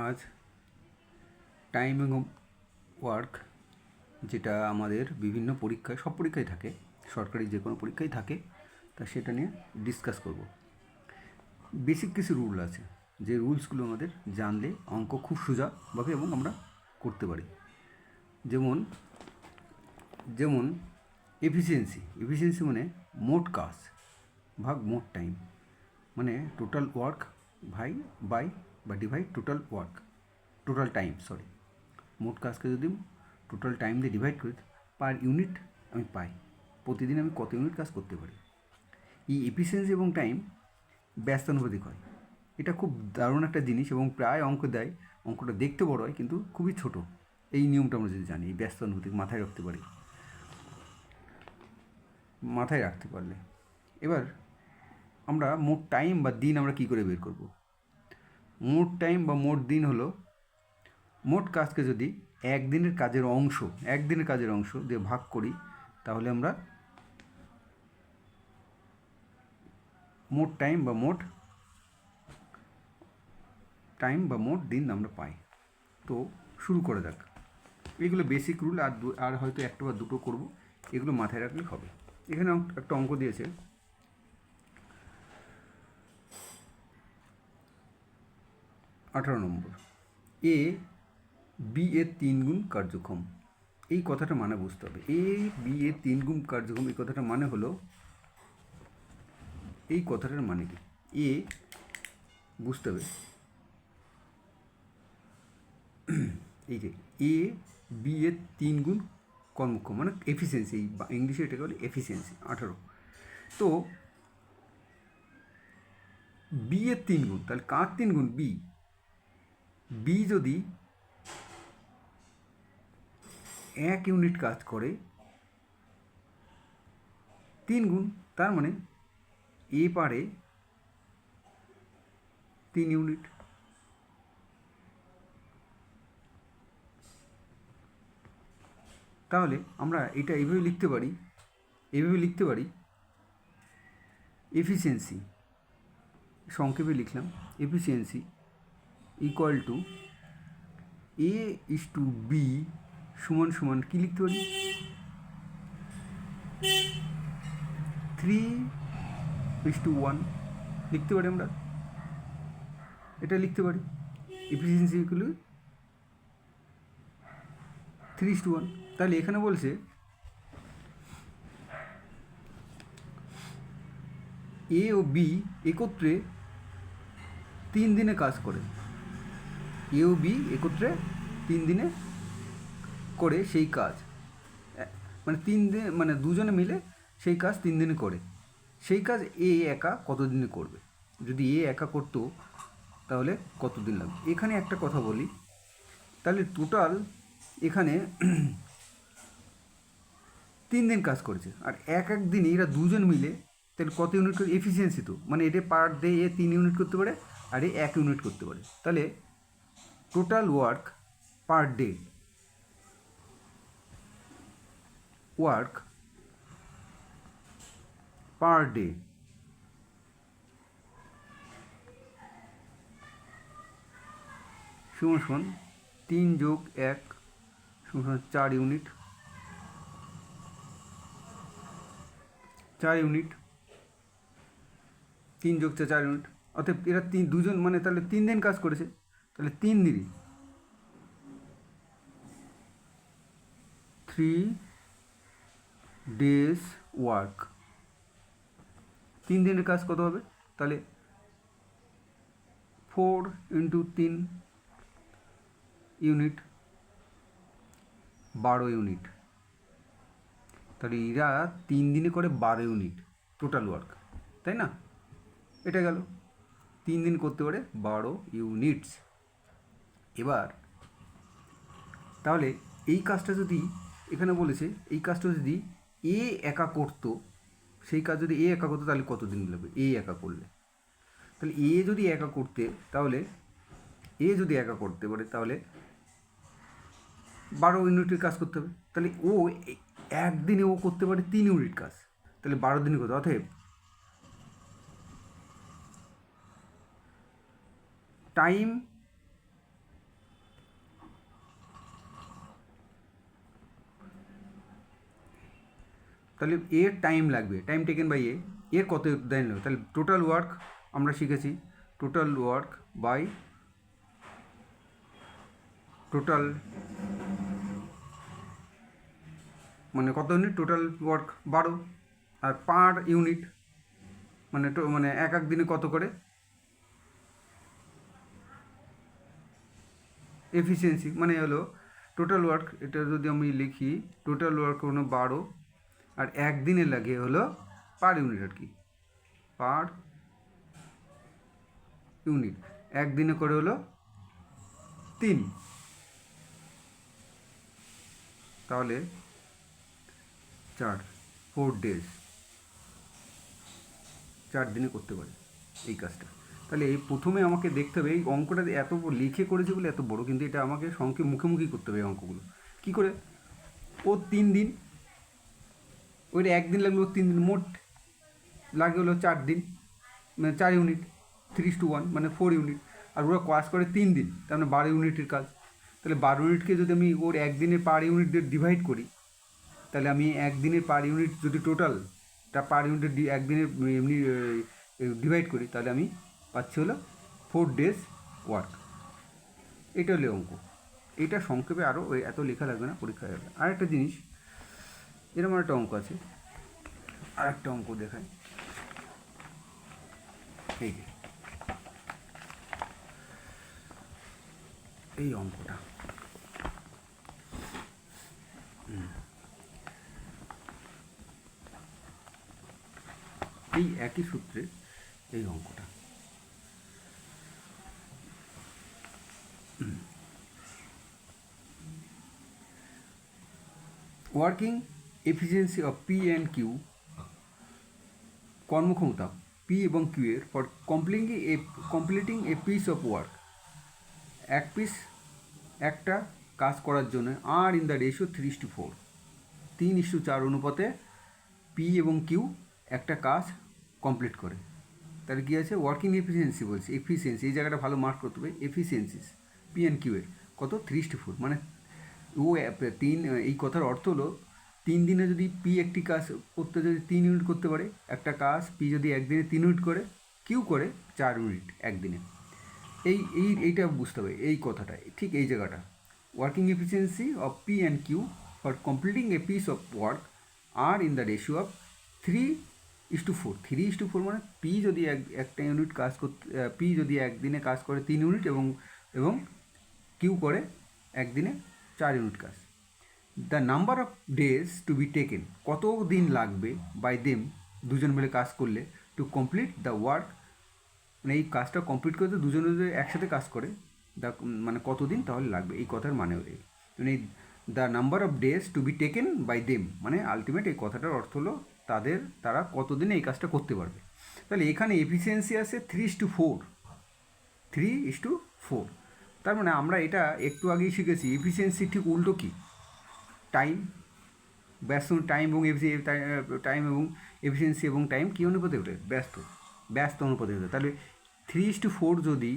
আজ টাইম এবং ওয়ার্ক, যেটা আমাদের বিভিন্ন পরীক্ষায়, সব পরীক্ষায় থাকে, সরকারি যে কোনো পরীক্ষায় থাকে, তা সেটা নিয়ে ডিসকাস করব। বেসিক কিছু রুল আছে, যে রুলসগুলো আমাদের জানলে অঙ্ক খুব সোজাভাবে এবং আমরা করতে পারি। যেমন যেমন এফিসিয়েন্সি মানে মোট কাজ ভাগ মোট টাইম, মানে টোটাল ওয়ার্ক বাই বা ডিভাইড টোটাল টাইম, মোট কাজকে যদি টোটাল টাইম দিয়ে ডিভাইড করি, পার ইউনিট আমি পাই, প্রতিদিন আমি কত ইউনিট কাজ করতে পারি। এই এফিসিয়েন্সি এবং টাইম ব্যস্তানুপাতিক হয়। এটা খুব দারুণ একটা জিনিস এবং প্রায় অঙ্ক দেয়। অঙ্কটা দেখতে বড় হয় কিন্তু খুবই ছোট। এই নিয়মটা আমরা যদি জানি, এই ব্যস্তানুপাতিক মাথায় রাখতে পারলে, এবার আমরা মোট টাইম বা দিন আমরা কী করে বের করব। মোট টাইম বা মোট দিন হলো, মোট কাজকে যদি একদিনের কাজের অংশ দিয়ে ভাগ করি, তাহলে আমরা মোট টাইম বা মোট দিন আমরা পাই। তো শুরু করা যাক। এগুলো বেসিক রুল, আর হয়তো একটা বা দুটো করব, এগুলো মাথায় রাখলে হবে। এখানে একটা অঙ্ক দিয়েছে, 18 নম্বর। এ বি এর 3 গুণ কার্যক্ষম। এই কথাটা মানে বুঝতে হবে। এ বি এর 3 গুণ কার্যক্ষম, এই কথাটা মানে হলো, এই কথাটার মানে কি? এ বুঝতে হবে, এই যে এ বি এর 3 গুণ কর্মক্ষম, মানে এফিসিয়েন্সি, বা ইংলিশে এটাকে বলে এফিসিয়েন্সি। 18। তো বি এর 3 গুণ, তাহলে কার 3 গুণ? বি যদি 1 ইউনিট কাজ করে 3 গুণ, তার মানে এ পারে 3 ইউনিট। তাহলে আমরা এটা এইভাবে লিখতে পারি, এফিসিয়েন্সি, সংক্ষেপে লিখলাম, efficiency equal to A is to B সমান কী লিখতে পারি? 3:1 লিখতে পারি আমরা। এটা লিখতে পারি এফিসিয়েন্সি ইকুয়াল 3:1। তাহলে এখানে বলছে এ ও বি একত্রে 3 দিনে কাজ করে। এ ও বি একত্রে 3 দিনে করে সেই কাজ, মানে 3 দিন, মানে দুজনে মিলে সেই কাজ 3 দিনে করে। সেই কাজ এ একা কত দিনে করবে? যদি এ একা করতো তাহলে কত দিন লাগবে? এখানে একটা কথা বলি, তাহলে টোটাল এখানে 3 দিন কাজ করেছে, আর এক দিনে এরা দুজন মিলে তাহলে কত ইউনিট করে? এফিসিয়েন্সি তো, মানে এটা পার ডে এ 3 ইউনিট করতে পারে আর এ 1 ইউনিট করতে পারে। তাহলে টোটাল ওয়ার্ক পার ডে, সমান 3 যোগ 1 সমান 4 ইউনিট, 3 যোগ 4 ইউনিট। অর্থাৎ এরা দুজন, মানে তাহলে 3 দিন কাজ করেছে, তাহলে 3 দিনই 3 days ওয়ার্ক। 3 দিনের কাজ কত হবে? তাহলে 4 × 3 ইউনিট, 12 ইউনিট। তাহলে এরা 3 দিনে করে 12 ইউনিট টোটাল ওয়ার্ক, তাই না? এটা গেল, 3 দিন করতে পারে 12 ইউনিটস। এবার তাহলে এই কাজটা যদি, এখানে বলেছে এই কাজটা যদি এ একা করতো, সেই কাজ যদি এ একা করতো তাহলে কত দিন লাগবে? এ একা করলে, তাহলে এ যদি একা করতে পারে তাহলে 12 ইউনিটের কাজ করতে হবে। তাহলে ও একদিনে ও করতে পারে 3 ইউনিট কাজ, তাহলে 12 দিনে করতে। অতএব টাইম তাহলে এর টাইম লাগবে, টাইম টেকেন বাই এর কত দিন লাগবে, তাহলে টোটাল ওয়ার্ক আমরা শিখেছি টোটাল ওয়ার্ক বাই টোটাল মানে কত ইউনিট, টোটাল ওয়ার্ক 12, আর পার ইউনিট মানে মানে এক এক দিনে কত করে এফিসিয়েন্সি, মানে হলো টোটাল ওয়ার্ক, এটা যদি আমি লিখি টোটাল ওয়ার্ক হলো 12 আর একদিনে লাগে হলো পার ইউনিট আর কি, পার ইউনিট একদিনে করে হলো 3, তাহলে 4 ডেজ, 4 দিনে করতে পারে এই কাজটা। তাহলে এই প্রথমে আমাকে দেখতে হবে এই অঙ্কটা এত লিখে করেছে বলে এত বড়, কিন্তু এটা আমাকে মুখোমুখি করতে হবে এই অঙ্কগুলো। কী করে, ও 3 দিন, ওইটা একদিন লাগলো 3 দিন, মোট লাগে হলো 4 দিন, মানে 4 ইউনিট, 3:1 মানে 4 ইউনিট, আর ওরা কাজ করে 3 দিন, তার মানে 12 ইউনিটের কাজ। তাহলে 12 ইউনিটকে যদি আমি ওর একদিনের পার ইউনিট দিয়ে ডিভাইড করি, তাহলে আমি একদিনের পার ইউনিট যদি টোটালটা পার ইউনিটের একদিনের এমনি ডিভাইড করি, তাহলে আমি পাচ্ছি হলো 4 ডেজ ওয়ার্ক। এটা হলো অঙ্ক। এটা সংক্ষেপে আরও এত লেখা লাগবে না, পরীক্ষায় যাবে। আরেকটা জিনিস, এরকম একটা অঙ্ক আছে, আরেকটা অঙ্ক দেখায়, এই যে এই অঙ্কটা, এই একই সূত্রে এই অঙ্কটা। Working efficiency of P and Q, কর্মক্ষমতা পি এবং কিউ এর for completing a piece of work, একটা কাজ করার জন্য আর ইন দ্য রেশিও 3:4, 3:4 অনুপাতে পি এবং কিউ একটা কাজ কমপ্লিট করে। তাহলে কী আছে, ওয়ার্কিং এফিসিয়েন্সি বলছে, এফিসিয়েন্সি এই জায়গাটা ভালো মার্ক করতে হবে, এফিসিয়েন্সিস পি অ্যান্ড কিউ এর কত 3:4, মানে ও 3, এই কথার অর্থ হলো 3 দিনে যদি পি একটি কাজ করতে যদি 3 ইউনিট করতে পারে একটা কাজ, পি যদি একদিনে 3 ইউনিট করে, কিউ করে 4 ইউনিট একদিনে। এইটা বুঝতে হবে, এই কথাটা ঠিক এই জায়গাটা, working efficiency of P and Q for completing a piece of work are in the ratio of 3:4, 3:4 মানে পি যদি একটা ইউনিট কাজ করতে, পি যদি একদিনে কাজ করে 3 ইউনিট এবং কিউ করে একদিনে 4 ইউনিট কাজ। The number of days to be taken, কত দিন লাগবে বাই দেম, দুজন মিলে কাজ করলে, টু কমপ্লিট দ্য ওয়ার্ক, মানে এই কাজটা কমপ্লিট করতে দুজনে যদি একসাথে কাজ করে, মানে কতদিন তাহলে লাগবে, এই কথার মানে মানে the number of days to be taken by them, মানে আলটিমেট এই কথাটার অর্থ হলো তারা কতদিনে এই কাজটা করতে পারবে। তাহলে এখানে এফিসিয়েন্সি আছে 3:4, 3:4, তার মানে আমরা এটা একটু আগেই শিখেছি, এফিসিয়েন্সি ঠিক উল্টো কি, টাইম, ব্যস্ত টাইম এবং টাইম এবং এফিসিয়েন্সি এবং টাইম কী অনুপাতে ওঠে, ব্যস্ত অনুপাতে ওঠে। তাহলে 3:4 যদি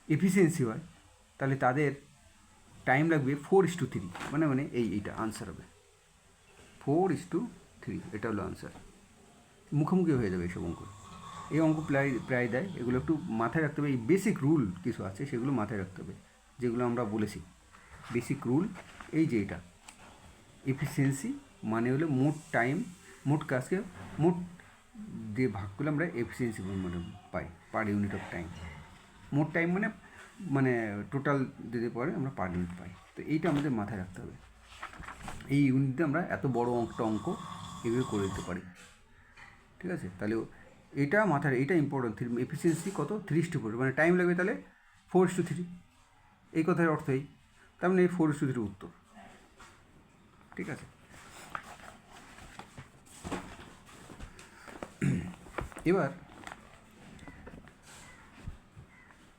এফিসিয়েন্সি হয়, তাহলে তাদের টাইম লাগবে 4:3, মানে এইটা আনসার হবে 4:3, এটা হলো আনসার। মুখোমুখি হয়ে যাবে এইসব অঙ্ক, এই অঙ্ক প্রায় দেয়, এগুলো একটু মাথায় রাখতে হবে। এই বেসিক রুল কিছু আছে সেগুলো মাথায় রাখতে হবে, যেগুলো আমরা বলেছি বেসিক রুল। এই যে এটা এফিসিয়েন্সি মানে হলো মোট কাজকে মোট দিয়ে ভাগ করলে আমরা এফিসিয়েন্সি মানে পাই পার ইউনিট অফ টাইম। মোট টাইম মানে টোটাল দিতে পরে আমরা পার ইউনিট পাই। তো এইটা আমাদের মাথায় রাখতে হবে, এই ইউনিটে আমরা এত বড় অঙ্ক এগুলো করে দিতে পারি, ঠিক আছে। তাহলে এটা মাথায়, এটা ইম্পর্টেন্ট, এফিসিয়েন্সি কত 3:4, মানে টাইম লাগবে তাহলে 4:3, এই কথার অর্থই, তার মানে এই 4:3 উত্তর, ঠিক আছে। এবার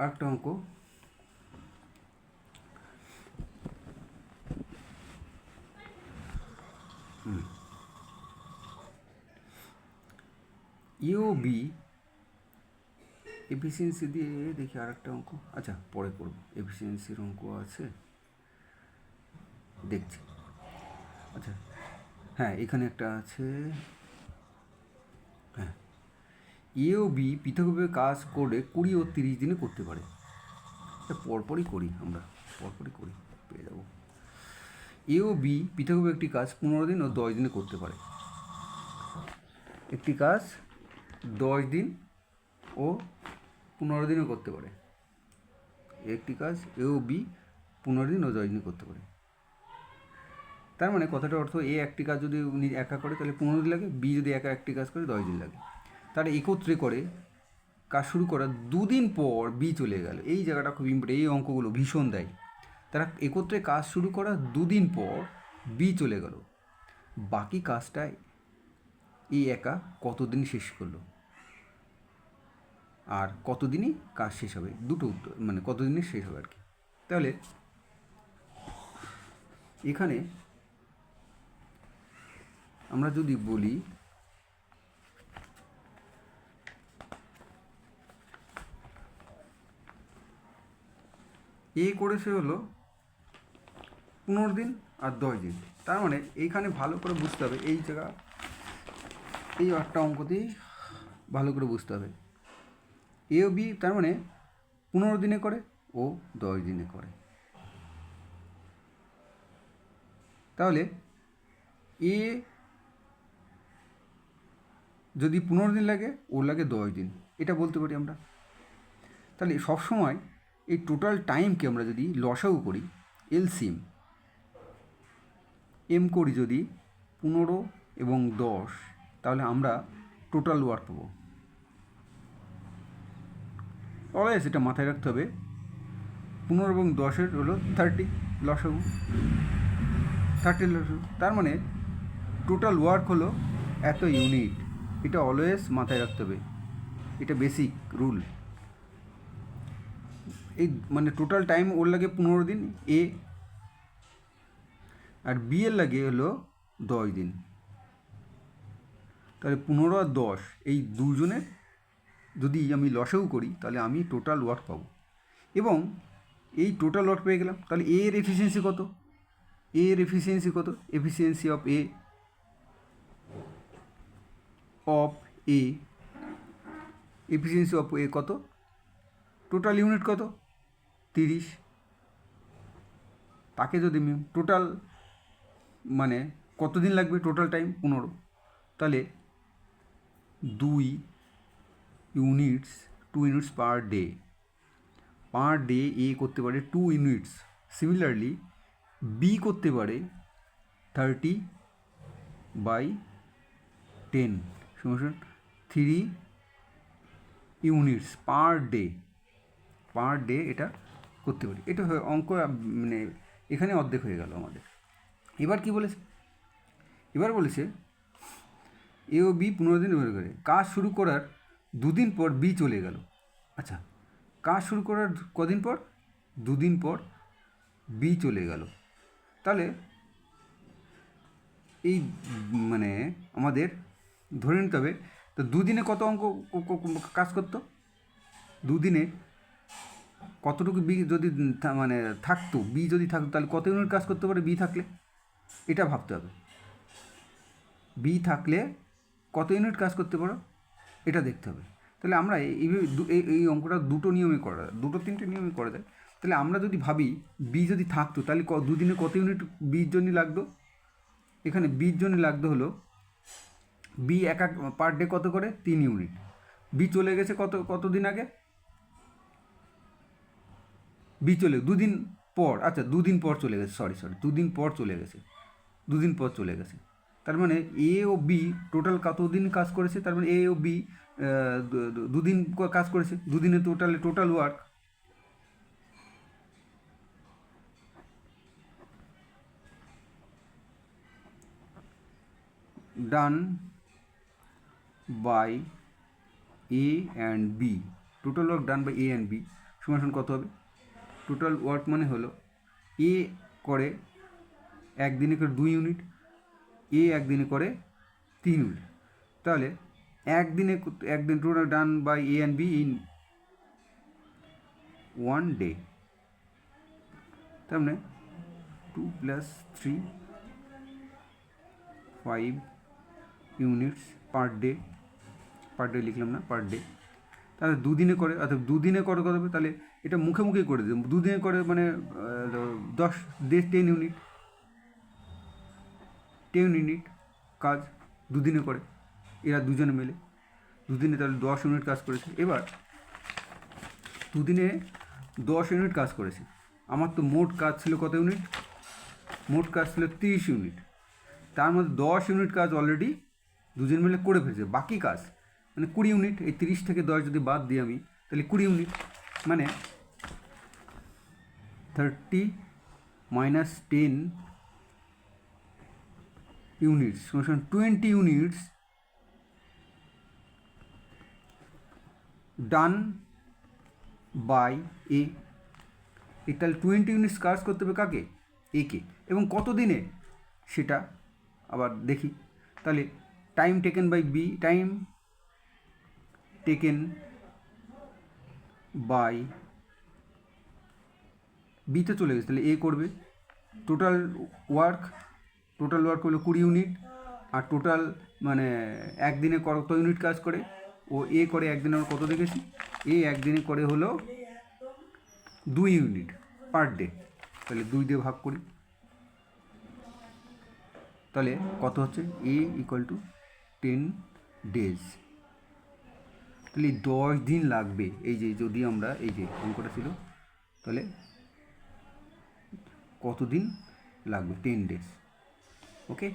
আরেকটা অঙ্ক, ইউবি এফিসিয়েন্সি দিয়ে দেখি আরেকটা অঙ্ক, আচ্ছা পরে করব, এফিসিয়েন্সির অঙ্ক আছে দেখছি। আচ্ছা হ্যাঁ, এখানে একটা আছে, হ্যাঁ, এ ও বি পৃথকভাবে কাজ করে 20 ও 30 দিনে করতে পারে। এটা পরপরই করি, আমরা পরপরই করি, পেয়ে যাবো। এ ও বি পৃথকভাবে একটি কাজ 15 দিন ও 10 দিনে করতে পারে। একটি কাজ 10 দিন ও 15 দিনে করতে পারে। একটি কাজ এ ও বি 15 দিন ও 10 দিনে করতে পারে। তার মানে কথাটার অর্থ এ একটি কাজ যদি উনি একা করে তাহলে 15 দিন লাগে, বি যদি একা একটি কাজ করে 10 দিন লাগে। তারা একত্রে করে কাজ শুরু করার 2 দিন পর বি চলে গেল। এই জায়গাটা খুব ইম্পর্টেন্ট, এই অঙ্কগুলো ভীষণ দেয়। তারা একত্রে কাজ শুরু করার 2 দিন পর বি চলে গেল, বাকি কাজটা এই একা কতদিন শেষ করলো আর কতদিনই কাজ শেষ হবে, দুটো উত্তর, মানে কতদিনে শেষ হবে আর কি। তাহলে এখানে আমরা যদি বলি এ করেছে হলো 15 দিন আর 10 দিন, তার মানে এইখানে ভালো করে বুঝতে হবে, এই জায়গা এই একটা অঙ্কতেই ভালো করে বুঝতে হবে। এ ও বি তার মানে 15 দিনে করে ও 10 দিনে করে। তাহলে এ যদি 15 দিন লাগে, ওর লাগে 10 দিন, এটা বলতে পারি আমরা। তাহলে সবসময় এই টোটাল টাইমকে আমরা যদি লসাগু করি, এলসিএম এম করি যদি 15 এবং 10, তাহলে আমরা টোটাল ওয়ার্ক পাবো। অলওয়েজ এটা মাথায় রাখতে হবে, 15 এবং 10-এর হলো 30 লসাগু, 30 লসাগু, তার মানে টোটাল ওয়ার্ক হলো এত ইউনিট। এটা অলওয়েজ মাথায় রাখতে হবে, এটা বেসিক রুল। এই মানে টোটাল টাইম ওর লাগে 15 দিন এ, আর বি এর লাগে হলো 10 দিন। তাহলে 15 আর 10 এই দুজনের যদি আমি লসাগু করি তাহলে আমি টোটাল ওয়ার্ক পাবো, এবং এই টোটাল ওয়ার্ক পেয়ে গেলাম। তাহলে এ এর এফিসিয়েন্সি কত, এ এর এফিসিয়েন্সি কত, efficiency of A efficiency of A কত, টোটাল ইউনিট কত 30। তাকে যদি আমি টোটাল মানে কতদিন লাগবে, টোটাল টাইম 15, তাহলে 2 ইউনিটস পার ডে এ করতে পারে 2 ইউনিটস। সিমিলারলি বি করতে পারে 30/10 সমান 3 ইউনিটস পার ডে এটা করতে পারি। এটা অঙ্ক মানে এখানে অর্ধেক হয়ে গেল আমাদের। এবার কি বলেছে, এবার বলেছে এ ও বি 15 দিন ধরে করে কাজ শুরু করার 2 দিন পর বি চলে গেল। আচ্ছা, কাজ শুরু করার কদিন পর, 2 দিন পর বি চলে গেল। তাহলে এই মানে আমাদের ধরে নিতে হবে, তো 2 দিনে কত অঙ্ক কাজ করতো, 2 দিনে কতটুকু বি যদি মানে থাকতো, বি যদি থাকতো তাহলে কত ইউনিট কাজ করতে পারে বি থাকলে, এটা ভাবতে হবে। বি থাকলে কত ইউনিট কাজ করতে পারো এটা দেখতে হবে। তাহলে আমরা এই অঙ্কটা দুটো নিয়মে করা যায়, দুটো তিনটে নিয়মে করা যায়। তাহলে আমরা যদি ভাবি বি যদি থাকতো তাহলে 2 দিনে কত ইউনিট বির জন্য লাগতো, এখানে বির জন্য লাগতো হলো বি এক পার ডে কত করে 3 ইউনিট। বি চলে গেছে কতদিন আগে, বি চলে 2 দিন পর, আচ্ছা 2 দিন পর চলে গেছে, সরি 2 দিন পর চলে গেছে, 2 দিন পর চলে গেছে। তার মানে এ ও বি টোটাল কতদিন কাজ করেছে, তার মানে এ ও বি 2 দিন কাজ করেছে, 2 দিনে total work done by A and B, total work done by A and B সমান কত হবে, টোটাল ওয়ার্ক মানে হলো এ করে একদিনে করে 2 ইউনিট, এ একদিনে করে 3 ইউনিট। তাহলে একদিন total done by A and B in 1 day, তার মানে 2 + 3 5 ইউনিটস পার ডে লিখলাম না, পার ডে। তাহলে দুদিনে করে, অর্থাৎ দুদিনে করে কত হবে, তাহলে এটা মুখে মুখেই করে দেবো। দুদিনে করে মানে 10 ইউনিট, 10 ইউনিট কাজ দুদিনে করে, এরা দুজনে মিলে দুদিনে তাহলে 10 ইউনিট কাজ করেছে। এবার দুদিনে 10 ইউনিট কাজ করেছে, আমার তো মোট কাজ ছিল কত ইউনিট, মোট কাজ ছিল 30 ইউনিট। তার মধ্যে 10 ইউনিট কাজ অলরেডি দুজন মিলে করে ফেলেছে, বাকি কাজ মানে 20 ইউনিট। এই 30 থেকে 10 যদি বাদ দিই আমি, তাহলে 20 ইউনিট, মানে 30 মাইনাস 10 ইউনিটস সমান 20 ইউনিটস ডান বাই এ। তাহলে 20 ইউনিটস কাজ করতে হবে কাকে, একে, এবং কত দিনে সেটা আবার দেখি। তাহলে time taken by B, time taken by বিতে চলে গেছে, তাহলে এ করবে। টোটাল ওয়ার্ক হলো 20 ইউনিট, আর টোটাল মানে একদিনে কত ইউনিট কাজ করে, ও এ করে একদিনে আমরা কত দেখেছি, এ একদিনে করে হলো 2 ইউনিট পার ডে। তাহলে 2 দিয়ে ভাগ করি, তাহলে কত হচ্ছে, এ ইকুয়াল টু 10 ডেজ। তাহলে 10 দিন লাগবে, এই যে যদি আমরা এই যে অঙ্কটা ছিল, তাহলে কত দিন লাগবে, 10 ডেজ। ওকে।